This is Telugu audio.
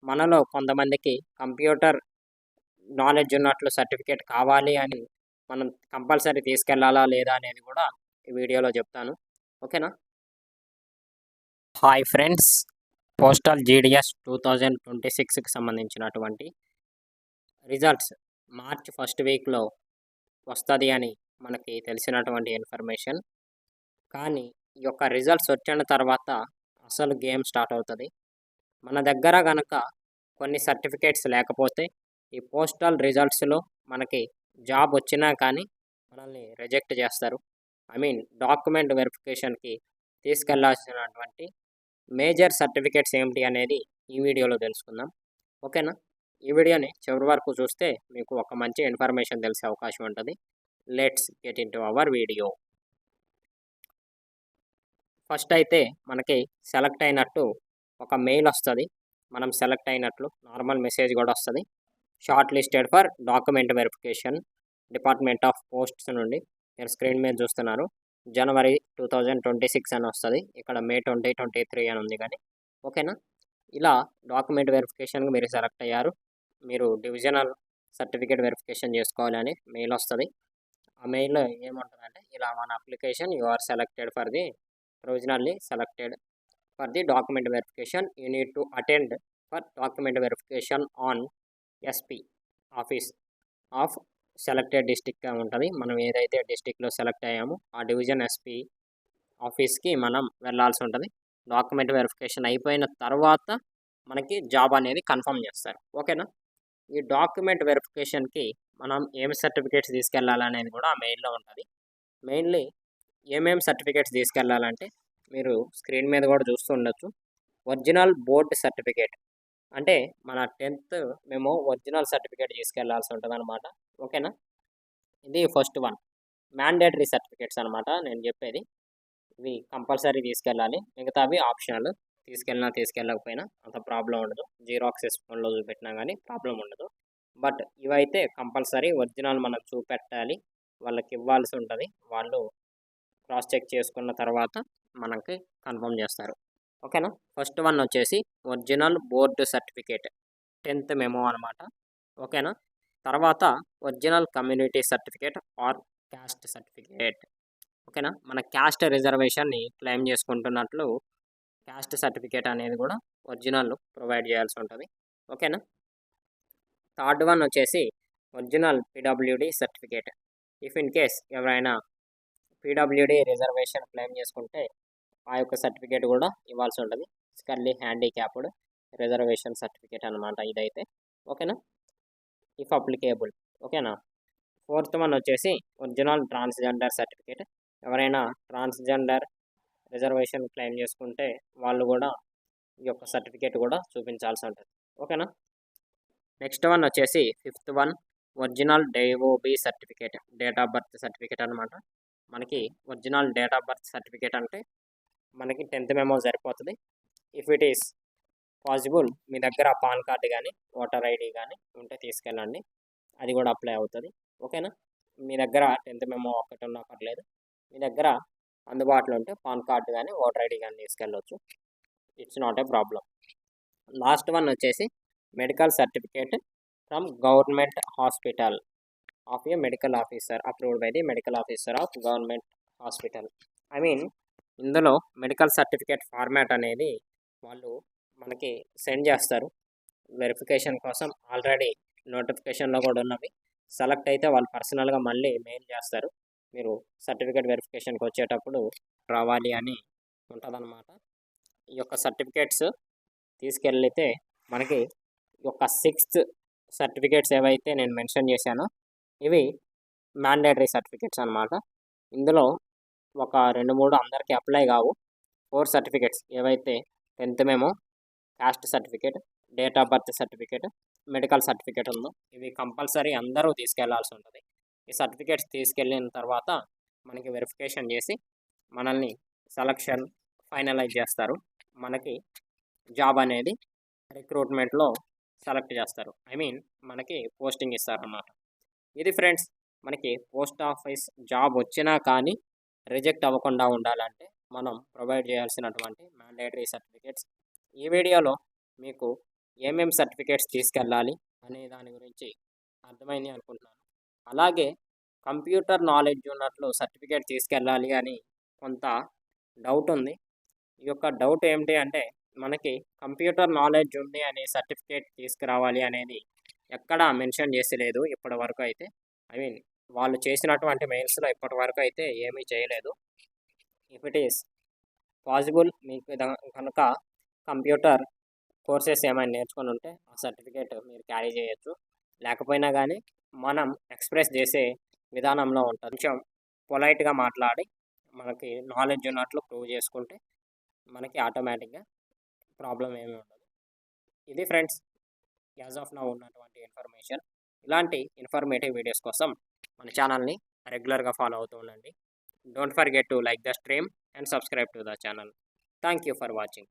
మనలో కొంతమందికి కంప్యూటర్ నాలెడ్జ్ ఉన్నట్లు సర్టిఫికేట్ కావాలి అని మనం కంపల్సరీ తీసుకెళ్ళాలా లేదా అనేది కూడా ఈ వీడియోలో చెప్తాను. ఓకేనా? హాయ్ ఫ్రెండ్స్, పోస్టల్ జీడిఎస్ 2026కి సంబంధించినటువంటి రిజల్ట్స్ మార్చ్ ఫస్ట్ వీక్లో వస్తుంది అని మనకి తెలిసినటువంటి ఇన్ఫర్మేషన్. కానీ ఈ యొక్క రిజల్ట్స్ వచ్చిన తర్వాత అసలు గేమ్ స్టార్ట్ అవుతుంది. మన దగ్గర కనుక కొన్ని సర్టిఫికేట్స్ లేకపోతే ఈ పోస్టల్ రిజల్ట్స్లో మనకి జాబ్ వచ్చినా కానీ మనల్ని రిజెక్ట్ చేస్తారు. డాక్యుమెంట్ వెరిఫికేషన్కి తీసుకెళ్లాల్సినటువంటి మేజర్ సర్టిఫికేట్స్ ఏమిటి అనేది ఈ వీడియోలో తెలుసుకుందాం. ఓకేనా? ఈ వీడియోని చివరి వరకు చూస్తే మీకు ఒక మంచి ఇన్ఫర్మేషన్ తెలిసే అవకాశం ఉంటుంది. Let's get in to our video. First అయితే మనకి సెలెక్ట్ అయినట్టు ఒక మెయిల్ వస్తుంది. మనం సెలెక్ట్ అయినట్లు నార్మల్ మెసేజ్ కూడా వస్తుంది. Short listed for document verification, department of posts నుండి. మీరు స్క్రీన్ మీద చూస్తున్నారు, జనవరి 2026 అని వస్తుంది. ఇక్కడ మే 2023 అని ఉంది. కానీ ఓకేనా, ఇలా డాక్యుమెంట్ వెరిఫికేషన్కి మీరు సెలెక్ట్ అయ్యారు, మీరు డివిజనల్ సర్టిఫికేట్ వెరిఫికేషన్ చేసుకోవాలని మెయిల్ వస్తుంది. ఆ మెయిల్లో ఏముంటుందంటే, ఇలా మన application you are selected for the provisionally selected for the document verification, you need to attend for document verification on SP office of selected డిస్టిక్గా ఉంటుంది. మనం ఏదైతే డిస్టిక్లో సెలెక్ట్ అయ్యామో ఆ డివిజన్ ఎస్పీ ఆఫీస్కి మనం వెళ్ళాల్సి ఉంటుంది. డాక్యుమెంట్ వెరిఫికేషన్ అయిపోయిన తర్వాత మనకి జాబ్ అనేది కన్ఫర్మ్ చేస్తారు. ఓకేనా? ఈ డాక్యుమెంట్ వెరిఫికేషన్కి మనం ఏమి సర్టిఫికేట్స్ తీసుకెళ్ళాలనేది కూడా ఆ మెయిల్లో ఉంటుంది. మెయిన్లీ ఏమేమి సర్టిఫికేట్స్ తీసుకెళ్ళాలంటే, మీరు స్క్రీన్ మీద కూడా చూస్తూ ఉండొచ్చు. ఒరిజినల్ బోర్డ్ సర్టిఫికేట్ అంటే మన 10th మేము ఒరిజినల్ సర్టిఫికేట్ తీసుకెళ్లాల్సి ఉంటుంది అనమాట. ఓకేనా? ఇది ఫస్ట్ వన్. మ్యాండేటరీ సర్టిఫికేట్స్ అనమాట నేను చెప్పేది. ఇవి కంపల్సరీ తీసుకెళ్ళాలి, మిగతావి ఆప్షనల్. తీసుకెళ్ళినా తీసుకెళ్ళకపోయినా అంత ప్రాబ్లం ఉండదు. జిరాక్సెస్ ఫోన్లో చూపెట్టినా కానీ ప్రాబ్లం ఉండదు. బట్ ఇవైతే కంపల్సరీ ఒరిజినల్ మనం చూపెట్టాలి, వాళ్ళకి ఇవ్వాల్సి ఉంటుంది. వాళ్ళు క్రాస్ చెక్ చేసుకున్న తర్వాత మనకి కన్ఫర్మ్ చేస్తారు. ఓకేనా? ఫస్ట్ వన్ వచ్చేసి original board certificate, 10th memo అనమాట. ఓకేనా? తర్వాత original community certificate or caste certificate. ఓకేనా? మన క్యాస్ట్ రిజర్వేషన్ని క్లెయిమ్ చేసుకుంటున్నట్లు క్యాస్ట్ సర్టిఫికేట్ అనేది కూడా ఒరిజినల్ ప్రొవైడ్ చేయాల్సి ఉంటుంది. ఓకేనా? థర్డ్ వన్ వచ్చేసి original PWD certificate. If in case ఎవరైనా పీడబ్ల్యూడి రిజర్వేషన్ క్లెయిమ్ చేసుకుంటే ఆ యొక్క సర్టిఫికేట్ కూడా ఇవ్వాల్సి ఉంటుంది. ఫిజికల్లీ హ్యాండిక్యాప్డ్ రిజర్వేషన్ సర్టిఫికేట్ అనమాట ఇదైతే. ఓకేనా? If applicable. ఓకేనా? ఫోర్త్ వన్ వచ్చేసి ఒరిజినల్ ట్రాన్స్జెండర్ సర్టిఫికేట్. ఎవరైనా ట్రాన్స్జెండర్ రిజర్వేషన్ క్లెయిమ్ చేసుకుంటే వాళ్ళు కూడా ఈ యొక్క సర్టిఫికేట్ కూడా చూపించాల్సి ఉంటుంది. ఓకేనా? నెక్స్ట్ వన్ వచ్చేసి fifth one original DOB certificate, date of birth certificate అనమాట. మనకి original date of birth certificate అంటే మనకి 10th మెమో సరిపోతుంది. ఇఫ్ ఇట్ ఈస్ పాసిబుల్ మీ దగ్గర పాన్ కార్డు కానీ ఓటర్ ఐడి కానీ ఉంటే తీసుకెళ్ళండి, అది కూడా అప్లై అవుతుంది. ఓకేనా? మీ దగ్గర 10th మెమో ఒకటి ఉన్నా పర్లేదు, మీ దగ్గర అందుబాటులో ఉంటే పాన్ కార్డు కానీ ఓటర్ ఐడి కానీ తీసుకెళ్ళవచ్చు. It's not a problem. Last one వచ్చేసి medical certificate from government hospital of a medical officer, approved by the medical officer of government hospital. ఇందులో మెడికల్ సర్టిఫికేట్ ఫార్మాట్ అనేది వాళ్ళు మనకి సెండ్ చేస్తారు వెరిఫికేషన్ కోసం. ఆల్రెడీ నోటిఫికేషన్లో కూడా ఉన్నవి. సెలెక్ట్ అయితే వాళ్ళు పర్సనల్గా మళ్ళీ మెయిల్ చేస్తారు, మీరు సర్టిఫికేట్ వెరిఫికేషన్కి వచ్చేటప్పుడు రావాలి అని ఉంటుందన్నమాట. ఈ యొక్క సర్టిఫికేట్స్ తీసుకెళ్ళితే మనకి ఈ యొక్క 6th సర్టిఫికేట్స్ ఏవైతే నేను మెన్షన్ చేశానో ఇవి మ్యాండేటరీ సర్టిఫికేట్స్ అనమాట. ఇందులో ఒక 2-3 అందరికీ అప్లై కావు. 4 సర్టిఫికేట్స్ ఏవైతే 10th memo, caste certificate, date of birth certificate, medical certificate ఉందో ఇవి కంపల్సరీ అందరూ తీసుకెళ్లాల్సి ఉంటుంది. ఈ సర్టిఫికేట్స్ తీసుకెళ్ళిన తర్వాత మనకి వెరిఫికేషన్ చేసి మనల్ని సెలక్షన్ ఫైనలైజ్ చేస్తారు. మనకి జాబ్ అనేది రిక్రూట్మెంట్లో సెలెక్ట్ చేస్తారు. మనకి పోస్టింగ్ ఇస్తారన్నమాట. ఇది ఫ్రెండ్స్, మనకి పోస్ట్ ఆఫీస్ జాబ్ వచ్చినా కానీ రిజెక్ట్ అవ్వకుండా ఉండాలంటే మనం ప్రొవైడ్ చేయాల్సినటువంటి మ్యాండేటరీ సర్టిఫికేట్స్. ఈ వీడియోలో మీకు ఏమేమి సర్టిఫికేట్స్ తీసుకెళ్ళాలి అనే దాని గురించి అర్థమైంది అనుకుంటున్నాను. అలాగే కంప్యూటర్ నాలెడ్జ్ ఉన్నట్లు సర్టిఫికేట్ తీసుకెళ్ళాలి అని కొంత డౌట్ ఉంది. ఈ యొక్క డౌట్ ఏమిటి అంటే మనకి కంప్యూటర్ నాలెడ్జ్ ఉంది అనే సర్టిఫికేట్ తీసుకురావాలి అనేది ఎక్కడా మెన్షన్ చేసి లేదు ఇప్పటి వరకు అయితే. ఐ మీన్ వాళ్ళు చేసినటువంటి మెయిల్స్‌లో ఇప్పటి వరకు అయితే ఏమీ చేయలేదు. ఇఫ్ ఇట్ ఈస్ పాసిబుల్ మీకు కనుక కంప్యూటర్ కోర్సెస్ ఏమైనా నేర్చుకొని ఉంటే ఆ సర్టిఫికేట్ మీరు క్యారీ చేయొచ్చు. లేకపోయినా కానీ మనం ఎక్స్‌ప్రెస్ చేసే విధానంలో ఉంటుంది. కొంచెం పొలైట్‌గా మాట్లాడి మనకి నాలెడ్జ్ ఉన్నట్లు ప్రూవ్ చేసుకుంటే మనకి ఆటోమేటిక్‌గా ప్రాబ్లమ్ ఏమీ ఉండదు. ఇది ఫ్రెండ్స్ యాజ్ ఆఫ్ నౌ ఉన్నటువంటి ఇన్ఫర్మేషన్. ఇలాంటి ఇన్ఫర్మేటివ్ వీడియోస్ కోసం మన ఛానల్‌ని రెగ్యులర్‌గా ఫాలో అవుతూ ఉండండి. Don't forget to like the stream and subscribe to the channel. Thank you for watching.